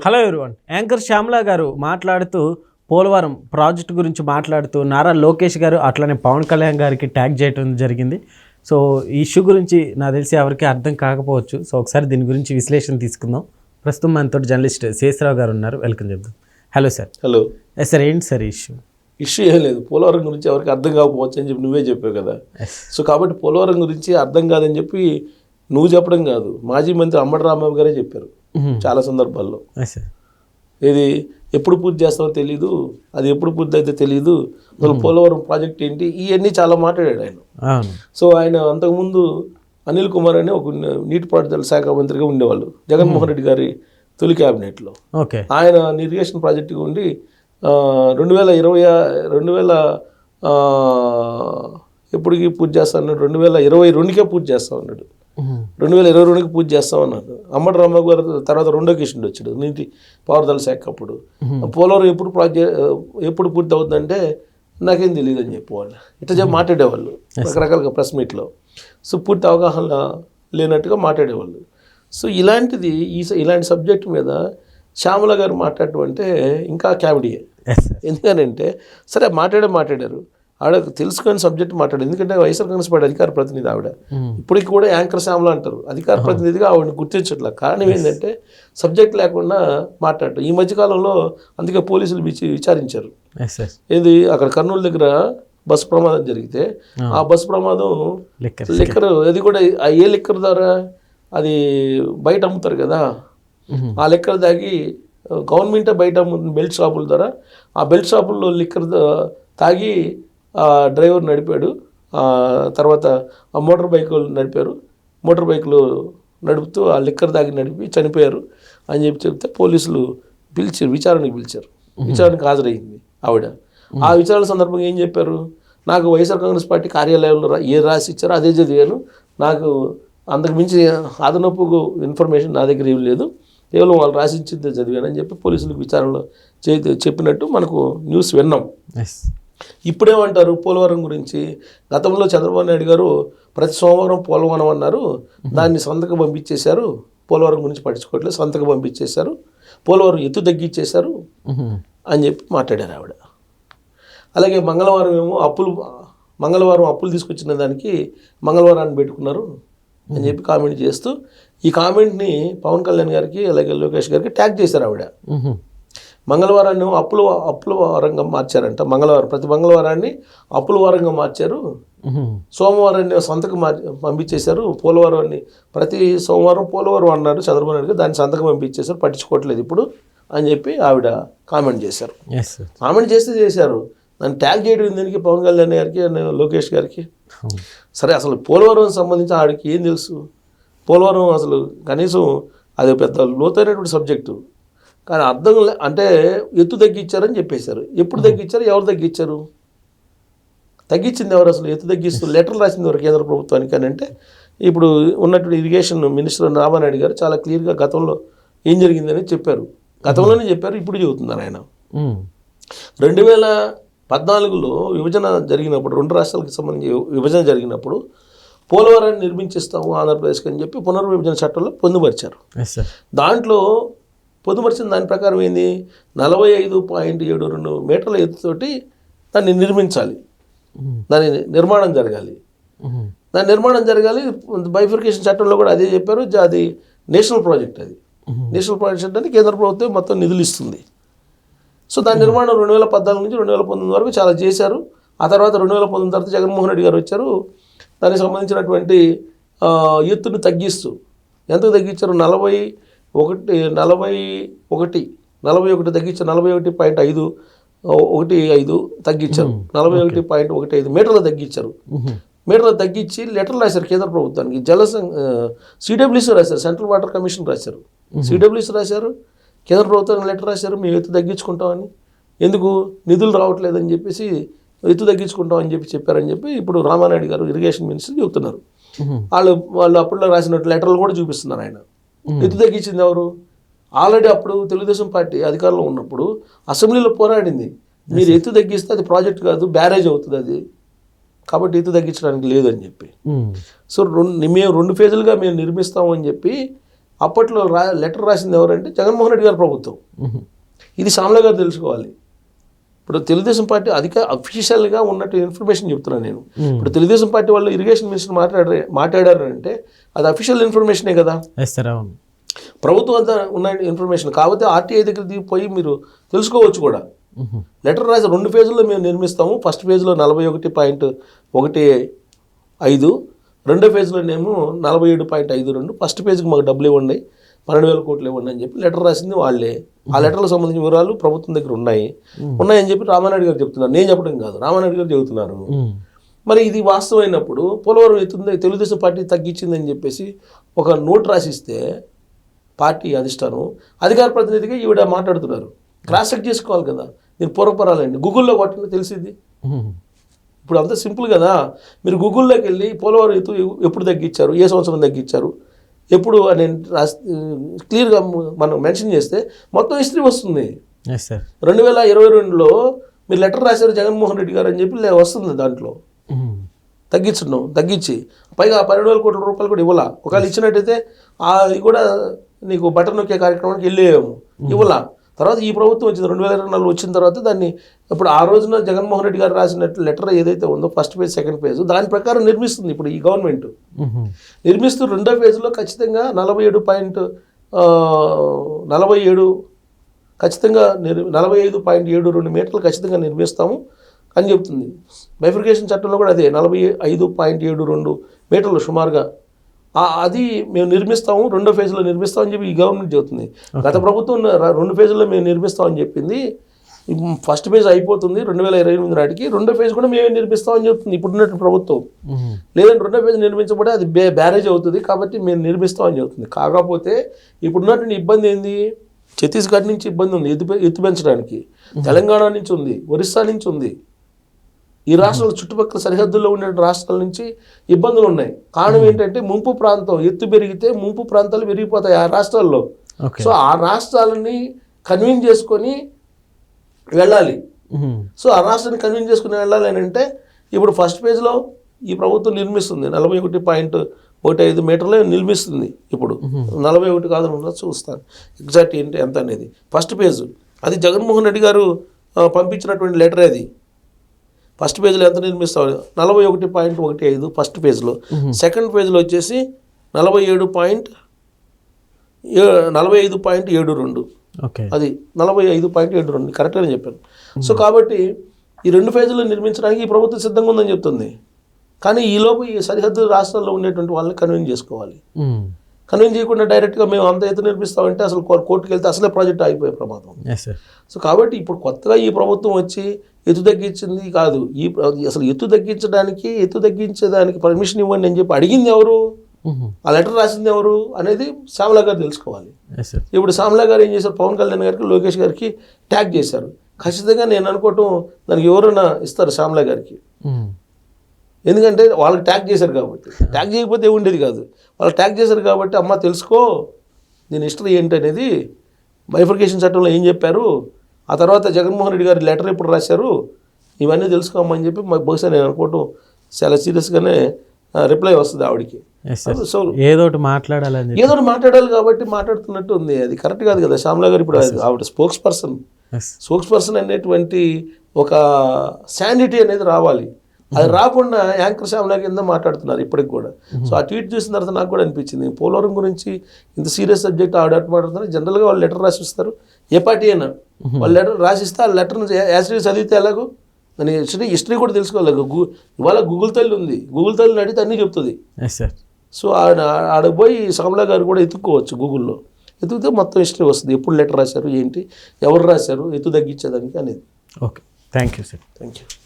Hello everyone. Anchor Shyamala గారు మాట్లాడుతూ Polavaram project గురించి మాట్లాడుతూ నారా లోకేష్ గారు అట్లనే పవన్ కళ్యాణ్ గారికి ట్యాగ్ చేయడం జరిగింది. సో ఈ ఇష్యూ గురించి నాకు తెలిసి ఎవరికి అర్థం కాకపోవచ్చు. సో ఒకసారి దీని గురించి విశ్లేషణ తీసుకుందాం. ప్రస్తుతం మనతో జర్నలిస్ట్ శేషరావు గారు ఉన్నారు. వెల్కమ్ చెప్తాం. Hello sir. హలో సార్, ఏంటి సార్ ఇష్యూ ఏం లేదు. పోలవరం గురించి ఎవరికి అర్థం కాకపోవచ్చు అని చెప్పి నువ్వే చెప్పావు కదా. సో కాబట్టి పోలవరం గురించి అర్థం కాదని చెప్పి నువ్వు చెప్పడం కాదు, మాజీ మంత్రి అంబటి రాంబాబు గారే చెప్పారు చాలా సందర్భాల్లో. ఇది ఎప్పుడు పూర్తి చేస్తామో తెలీదు, అది ఎప్పుడు పూర్తి అయితే తెలీదు, అసలు పోలవరం ప్రాజెక్ట్ ఏంటి, ఇవన్నీ చాలా మాట్లాడాడు ఆయన. సో ఆయన అంతకుముందు అనిల్ కుమార్ అని ఒక నీటిపారుదల శాఖ మంత్రిగా ఉండేవాళ్ళు జగన్మోహన్ రెడ్డి గారి తొలి క్యాబినెట్లో. ఆయన ఇరిగేషన్ ప్రాజెక్టుగా ఉండి 2020 ఎప్పటికి పూర్తి చేస్తా అన్నాడు, 2022కే పూర్తి చేస్తా ఉన్నాడు, 2022కి పూర్తి చేస్తామన్నారు. అంబటి రాంబాబు గారు తర్వాత రెండో కిషన్ వచ్చాడు నీటి పారుదల శాఖ. అప్పుడు పోలవరం ఎప్పుడు పూర్తి అవుతుందంటే నాకేం తెలియదు అని చెప్పేవాళ్ళు, ఇట్లా చెప్పి మాట్లాడేవాళ్ళు రకరకాలుగా ప్రెస్ మీట్లో. సో పూర్తి అవగాహన లేనట్టుగా మాట్లాడేవాళ్ళు. సో ఇలాంటి సబ్జెక్టు మీద శ్యామల గారు మాట్లాడటం అంటే ఇంకా క్యావిడియే. ఎందుకనంటే సరే మాట్లాడారు, ఆవిడ తెలుసుకొని సబ్జెక్ట్ మాట్లాడారు. ఎందుకంటే వైఎస్ఆర్ కాంగ్రెస్ పార్టీ అధికార ప్రతినిధి ఆవిడ. ఇప్పటికి కూడా యాంకర్ శ్యామల అంటారు, అధికార ప్రతినిధిగా ఆవిడని గుర్తించట్లా. కారణం ఏంటంటే సబ్జెక్ట్ లేకుండా మాట్లాడటం. ఈ మధ్యకాలంలో అందుకే పోలీసులు విచారించారు. ఏది అక్కడ కర్నూలు దగ్గర బస్సు ప్రమాదం జరిగితే ఆ బస్సు ప్రమాదం లిక్కర్, అది కూడా ఏ లిక్కర్ ద్వారా అది బయట అమ్ముతారు కదా, ఆ లిక్కర్ తాగి గవర్నమెంటే బయట అమ్ముతుంది బెల్ట్ షాపుల ద్వారా. ఆ బెల్ట్ షాపుల్లో లిక్కర్ తాగి డ్రైవర్ నడిపాడు. తర్వాత ఆ మోటార్ బైకులు నడిపారు, మోటార్ బైకులు నడుపుతూ ఆ లిక్కర్ తాగి నడిపి చనిపోయారు అని చెప్తే పోలీసులు విచారణకు పిలిచారు. విచారణకు హాజరయ్యింది ఆవిడ. ఆ విచారణ సందర్భంగా ఏం చెప్పారు, నాకు వైఎస్ఆర్ కాంగ్రెస్ పార్టీ కార్యాలయంలో రాసి ఇచ్చారో అదే చదివాను, నాకు అంతకు మించి అదనపు ఇన్ఫర్మేషన్ నా దగ్గర ఏం లేదు, కేవలం వాళ్ళు రాసిచ్చిందే చదివానని చెప్పి పోలీసులకు విచారణలో చెప్పినట్టు మనకు న్యూస్ విన్నాం. ఇప్పుడేమంటారు పోలవరం గురించి, గతంలో చంద్రబాబు నాయుడు గారు ప్రతి సోమవారం పోలవరం అన్నారు, దాన్ని సంతకం పంపించేశారు, పోలవరం గురించి పట్టించుకోవట్లేదు, సంతకం పంపించేశారు, పోలవరం ఎత్తు తగ్గించేశారు అని చెప్పి మాట్లాడారు ఆవిడ. అలాగే మంగళవారం అప్పులు తీసుకొచ్చిన దానికి మంగళవారాన్ని పెట్టుకున్నారు అని చెప్పి కామెంట్ చేస్తూ ఈ కామెంట్ని పవన్ కళ్యాణ్ గారికి అలాగే లోకేష్ గారికి ట్యాగ్ చేశారు ఆవిడ. మంగళవారాన్ని అప్పుల వారంగా మార్చారంట. ప్రతి మంగళవారాన్ని అప్పుల వారంగా మార్చారు, సోమవారాన్ని సంతకం పంపించేశారు, పోలవరాన్ని ప్రతి సోమవారం పోలవరం అన్నారు చంద్రబాబు నాయుడు గారు, దాన్ని సంతకం పంపించేశారు, పట్టించుకోవట్లేదు ఇప్పుడు అని చెప్పి ఆవిడ కామెంట్ చేశారు. కామెంట్ చేశారు, దాన్ని ట్యాగ్ చేయడం దీనికి పవన్ కళ్యాణ్ గారికి లోకేష్ గారికి. సరే, అసలు పోలవరం సంబంధించి ఆవిడకి ఏం తెలుసు? పోలవరం అసలు కనీసం అది పెద్ద లోతైనటువంటి సబ్జెక్టు. కానీ అర్థం అంటే ఎత్తు తగ్గించారని చెప్పేశారు. ఎప్పుడు తగ్గించారు, ఎవరు తగ్గించారు, తగ్గించింది ఎవరు, అసలు ఎత్తు తగ్గిస్తూ లెటర్లు రాసింది ఎవరు కేంద్ర ప్రభుత్వానికి అని అంటే ఇప్పుడు ఉన్నటువంటి ఇరిగేషన్ మినిస్టర్ రామానాయుడు గారు చాలా క్లియర్గా గతంలో ఏం జరిగిందని చెప్పారు. గతంలోనే చెప్పారు, ఇప్పుడు చెబుతున్నారు ఆయన. 2014లో విభజన జరిగినప్పుడు, రెండు రాష్ట్రాలకు సంబంధించి విభజన జరిగినప్పుడు పోలవరాన్ని నిర్మించిస్తాము ఆంధ్రప్రదేశ్కి అని చెప్పి పునర్విభజన చట్టంలో పొందుపరిచారు. దాంట్లో పొందుపరిచిన దాని ప్రకారం ఏంది, 45.72 మీటర్ల ఎత్తుతోటి దాన్ని నిర్మించాలి, దాని నిర్మాణం జరగాలి. బైఫర్కేషన్ చట్టంలో కూడా అదే చెప్పారు. అది నేషనల్ ప్రాజెక్ట్, అది నేషనల్ ప్రాజెక్ట్ అంటే కేంద్ర ప్రభుత్వం మొత్తం నిధులు ఇస్తుంది. సో దాని నిర్మాణం 2014 నుంచి 2019 వరకు చాలా చేశారు. ఆ తర్వాత 2019 తర్వాత జగన్మోహన్ రెడ్డి గారు వచ్చారు, దానికి సంబంధించినటువంటి ఎత్తును తగ్గిస్తూ ఎంతకు తగ్గించారు, 41 తగ్గించారు, 41.15 తగ్గించారు, 41.15 మీటర్లు తగ్గించారు. మీటర్లు తగ్గించి లెటర్లు రాశారు కేంద్ర ప్రభుత్వానికి. సిడబ్ల్యూసీ రాశారు, సెంట్రల్ వాటర్ కమిషన్ రాశారు, సిడబ్ల్యూసీ రాశారు, కేంద్ర ప్రభుత్వానికి లెటర్ రాశారు, మేము ఎత్తు తగ్గించుకుంటామని. ఎందుకు, నిధులు రావట్లేదని చెప్పేసి ఎత్తు తగ్గించుకుంటామని చెప్పారని చెప్పి ఇప్పుడు రామానాయుడు గారు ఇరిగేషన్ మినిస్టర్ చెబుతున్నారు. వాళ్ళు అప్పట్లో రాసినట్టు లెటర్లు కూడా చూపిస్తున్నారు ఆయన. ఎత్తు తగ్గించింది ఎవరు? ఆల్రెడీ అప్పుడు తెలుగుదేశం పార్టీ అధికారంలో ఉన్నప్పుడు అసెంబ్లీలో పోరాడింది, మీరు ఎత్తు తగ్గిస్తే అది ప్రాజెక్ట్ కాదు బ్యారేజ్ అవుతుంది అది, కాబట్టి ఎత్తు తగ్గించడానికి లేదు అని చెప్పి. సో మేము 2 ఫేజులుగా మేము నిర్మిస్తామని చెప్పి అప్పట్లో లెటర్ రాసింది ఎవరంటే జగన్మోహన్ రెడ్డి గారి ప్రభుత్వం. ఇది శ్యామల గారు తెలుసుకోవాలి. ఇప్పుడు తెలుగుదేశం పార్టీ అఫీషియల్గా ఉన్నట్టు ఇన్ఫర్మేషన్ చెప్తున్నాను నేను. ఇప్పుడు తెలుగుదేశం పార్టీ వాళ్ళు ఇరిగేషన్ మినిస్టర్ మాట్లాడారు అంటే అది అఫీషియల్ ఇన్ఫర్మేషనే కదా, ప్రభుత్వం అంతా ఉన్న ఇన్ఫర్మేషన్. కాకపోతే ఆర్టీఐ దగ్గర పోయి మీరు తెలుసుకోవచ్చు కూడా. లెటర్ రాసి 2 ఫేజుల్లో మేము నిర్మిస్తాము. ఫస్ట్ ఫేజ్లో 41.15, రెండో ఫేజ్లోనేమో 47.52. ఫస్ట్ ఫేజ్కి మాకు డబ్బులు ఇవ్వండి, 12,000 కోట్లు ఇవ్వండి అని చెప్పి లెటర్ రాసింది వాళ్ళే. ఆ లెటర్లకు సంబంధించిన వివరాలు ప్రభుత్వం దగ్గర ఉన్నాయని చెప్పి రామానాయుడు గారు చెప్తున్నారు. నేను చెప్పడం కాదు, రామానాయుడు గారు చెబుతున్నారు. మరి ఇది వాస్తవమైనప్పుడు పోలవరం తెలుగుదేశం పార్టీ తగ్గించిందని చెప్పేసి ఒక నోట్ రాసిస్తే పార్టీ అధిష్టానం అధికార ప్రతినిధిగా ఈవిడ మాట్లాడుతున్నారు. క్రాస్ చెక్ చేసుకోవాలి కదా. నేను పూర్వపరాలండి గూగుల్లో కొట్టండి తెలిసింది. ఇప్పుడు అంతా సింపుల్ కదా. మీరు గూగుల్లోకి వెళ్ళి పోలవరం ఎప్పుడు తగ్గించారు, ఏ సంవత్సరం తగ్గించారు, ఎప్పుడు అని క్లియర్గా మనం మెన్షన్ చేస్తే మొత్తం హిస్టరీ వస్తుంది. 2022లో మీరు లెటర్ రాశారు జగన్మోహన్ రెడ్డి గారు అని చెప్పి వస్తుంది. దాంట్లో తగ్గించి పైగా 12,000 కోట్ల రూపాయలు కూడా ఇవ్వాల. ఒకవేళ ఇచ్చినట్టయితే అది కూడా నీకు బటన్ నొక్కే కార్యక్రమానికి వెళ్ళేము, ఇవ్వాల. తర్వాత ఈ ప్రభుత్వం వచ్చింది 2024 వచ్చిన తర్వాత దాన్ని ఇప్పుడు ఆ రోజున జగన్మోహన్ రెడ్డి గారు రాసినట్టు లెటర్ ఏదైతే ఉందో ఫస్ట్ ఫేజ్ సెకండ్ ఫేజ్ దాని ప్రకారం నిర్మిస్తుంది. ఇప్పుడు ఈ గవర్నమెంట్ నిర్మిస్తూ రెండో ఫేజ్లో ఖచ్చితంగా 47 ఖచ్చితంగా 45.72 మీటర్లు ఖచ్చితంగా నిర్మిస్తాము అని చెప్తుంది. బైఫర్కేషన్ చట్టంలో కూడా అదే 45.72 మీటర్లు సుమారుగా అది మేము నిర్మిస్తాము, రెండో ఫేజ్లో నిర్మిస్తామని చెప్పి ఈ గవర్నమెంట్ చెబుతుంది. గత ప్రభుత్వం 2 ఫేజ్లో మేము నిర్మిస్తామని చెప్పింది. ఫస్ట్ ఫేజ్ అయిపోతుంది 2028 నాటికి, రెండో ఫేజ్ కూడా మేమే నిర్మిస్తామని చెప్తుంది ఇప్పుడున్నటువంటి ప్రభుత్వం. లేదంటే రెండో ఫేజ్ నిర్మించబడి అది బ్యారేజ్ అవుతుంది కాబట్టి మేము నిర్మిస్తామని చెబుతుంది. కాకపోతే ఇప్పుడున్నటువంటి ఇబ్బంది ఏంది, ఛత్తీస్గఢ్ నుంచి ఇబ్బంది ఉంది ఎత్తు పెంచడానికి, తెలంగాణ నుంచి ఉంది, ఒరిస్సా నుంచి ఉంది. ఈ రాష్ట్రాల చుట్టుపక్కల సరిహద్దుల్లో ఉండే రాష్ట్రాల నుంచి ఇబ్బందులు ఉన్నాయి. కారణం ఏంటంటే ముంపు ప్రాంతం ఎత్తు పెరిగితే ముంపు ప్రాంతాలు పెరిగిపోతాయి ఆ రాష్ట్రాల్లో. సో ఆ రాష్ట్రాలని కన్విన్స్ చేసుకొని వెళ్ళాలి. సో ఆ రాష్ట్రాన్ని కన్విన్స్ చేసుకుని వెళ్ళాలి అని అంటే ఇప్పుడు ఫస్ట్ పేజ్లో ఈ ప్రభుత్వం నిర్మిస్తుంది 41.15 మీటర్లే నిర్మిస్తుంది. ఇప్పుడు 41 కాదు చూస్తాను ఎగ్జాక్ట్ ఏంటి ఎంత అనేది. ఫస్ట్ పేజ్ అది జగన్మోహన్ రెడ్డి గారు పంపించినటువంటి లెటర్. అది ఫస్ట్ పేజ్లో ఎంత నిర్మిస్తాం 41.15 ఫస్ట్ పేజ్లో. సెకండ్ పేజ్లో వచ్చేసి 45.72. అది 45.72 కరెక్ట్గానే చెప్పాను. సో కాబట్టి ఈ 2 ఫేజ్లో నిర్మించడానికి ఈ ప్రభుత్వం సిద్ధంగా ఉందని చెప్తుంది. కానీ ఈలోపు ఈ సరిహద్దు రాష్ట్రాల్లో ఉండేటువంటి వాళ్ళని కన్విన్స్ చేసుకోవాలి. కన్విన్స్ చేయకుండా డైరెక్ట్గా మేము అంత ఎత్తు నిర్మిస్తామంటే అసలు కోర్టుకు వెళ్తే అసలే ప్రాజెక్ట్ ఆగిపోయే ప్రమాదం. సో కాబట్టి ఇప్పుడు కొత్తగా ఈ ప్రభుత్వం వచ్చి ఎత్తు తగ్గించింది కాదు, అసలు ఎత్తు తగ్గించేదానికి పర్మిషన్ ఇవ్వండి అని చెప్పి అడిగింది ఎవరు, ఆ లెటర్ రాసింది ఎవరు అనేది శ్యామల గారు తెలుసుకోవాలి. ఇప్పుడు శ్యామల గారు ఏం చేశారు, పవన్ కళ్యాణ్ గారికి లోకేష్ గారికి ట్యాగ్ చేశారు. ఖచ్చితంగా నేను అనుకోవటం దానికి ఎవరైనా ఇస్తారు శ్యామల గారికి. ఎందుకంటే వాళ్ళకి ట్యాగ్ చేశారు కాబట్టి. ట్యాగ్ చేయకపోతే ఉండేది కాదు. వాళ్ళు ట్యాగ్ చేశారు కాబట్టి అమ్మ తెలుసుకో దీని హిస్టరీ ఏంటి అనేది, బైఫర్కేషన్ చట్టంలో ఏం చెప్పారు, ఆ తర్వాత జగన్మోహన్ రెడ్డి గారి లెటర్ ఎప్పుడు రాశారు, ఇవన్నీ తెలుసుకోమని చెప్పి బహుశా నేను అనుకోవటం చాలా సీరియస్గానే రిప్లై వస్తుంది ఆవిడకి. సో ఏదో ఒకటి మాట్లాడాలి కాబట్టి మాట్లాడుతున్నట్టు ఉంది. అది కరెక్ట్ కాదు కదా. శ్యామల గారు ఇప్పుడు ఆవిడ స్పోక్స్ పర్సన్ అనేటువంటి ఒక శానిటీ అనేది రావాలి. అది రాకుండా యాంకర్ శ్యామల కింద మాట్లాడుతున్నారు ఇప్పటికి కూడా. సో ఆ ట్వీట్ చూసిన తర్వాత నాకు కూడా అనిపించింది పోలవరం గురించి ఇంత సీరియస్ సబ్జెక్ట్ ఆవిడ మాట్లాడుతున్నారు. జనరల్గా వాళ్ళు లెటర్ రాసిస్తారు, ఏ పార్టీ అయినా వాళ్ళు లెటర్ రాసిస్తే ఆ లెటర్ను యాసిడ్ చదివితే ఎలాగో దాని హిస్టరీ కూడా తెలుసుకోవాలి. ఇవాళ గూగుల్ తల్లి ఉంది, గూగుల్ తల్లిని అడిగితే అన్నీ చెప్తుంది. సో ఆడ పోయి శ్యామల గారు కూడా ఎత్తుక్కోవచ్చు గూగుల్లో. ఎత్తుకుతే మొత్తం హిస్టరీ వస్తుంది, ఎప్పుడు లెటర్ రాశారు, ఏంటి, ఎవరు రాశారు, ఎత్తు తగ్గించేదానికి అనేది. Okay, thank you sir. Thank you.